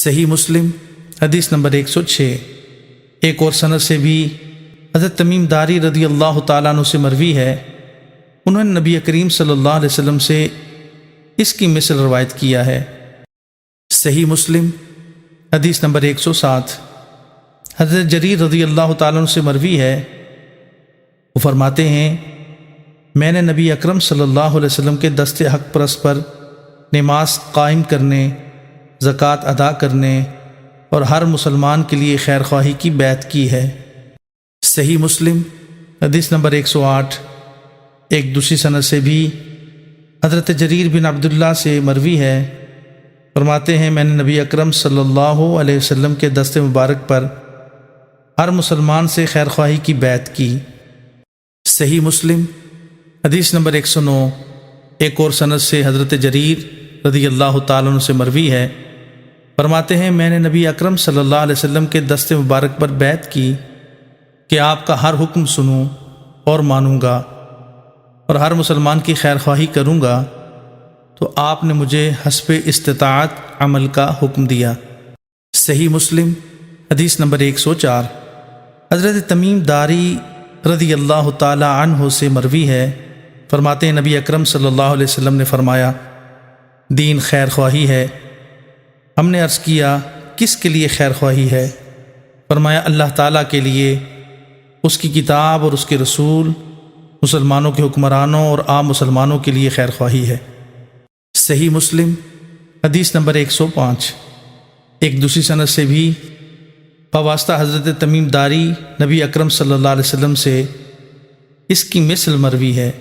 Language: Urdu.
صحیح مسلم حدیث نمبر 106۔ ایک اور سند سے بھی حضرت تمیم داری رضی اللہ تعالیٰ عنہ سے مروی ہے، انہوں نے نبی کریم صلی اللہ علیہ وسلم سے اس کی مثل روایت کیا ہے۔ صحیح مسلم حدیث نمبر 107۔ حضرت جریر رضی اللہ تعالیٰ عنہ سے مروی ہے، وہ فرماتے ہیں میں نے نبی اکرم صلی اللہ علیہ وسلم کے دست حق پرست پر نماز قائم کرنے، زکوٰۃ ادا کرنے اور ہر مسلمان کے لیے خیر خواہی کی بیعت کی ہے۔ صحیح مسلم حدیث نمبر 108۔ ایک دوسری سند سے بھی حضرت جریر بن عبداللہ سے مروی ہے، فرماتے ہیں میں نے نبی اکرم صلی اللہ علیہ وسلم کے دست مبارک پر ہر مسلمان سے خیر خواہی کی بیعت کی۔ صحیح مسلم حدیث نمبر 109۔ ایک اور سند سے حضرت جریر رضی اللہ تعالیٰ عنہ سے مروی ہے، فرماتے ہیں میں نے نبی اکرم صلی اللہ علیہ وسلم کے دست مبارک پر بیعت کی کہ آپ کا ہر حکم سنوں اور مانوں گا اور ہر مسلمان کی خیر خواہی کروں گا، تو آپ نے مجھے حسب استطاعت عمل کا حکم دیا۔ صحیح مسلم حدیث نمبر 104۔ حضرت تمیم داری رضی اللہ تعالی عنہ سے مروی ہے، فرماتے ہیں نبی اکرم صلی اللہ علیہ وسلم نے فرمایا دین خیر خواہی ہے۔ ہم نے عرض کیا کس کے لیے خیر خواہی ہے؟ فرمایا اللہ تعالیٰ کے لیے، اس کی کتاب اور اس کے رسول، مسلمانوں کے حکمرانوں اور عام مسلمانوں کے لیے خیر خواہی ہے۔ صحیح مسلم حدیث نمبر 105۔ ایک دوسری سند سے بھی بواسطہ حضرت تمیم داری نبی اکرم صلی اللہ علیہ وسلم سے اس کی مثل مروی ہے۔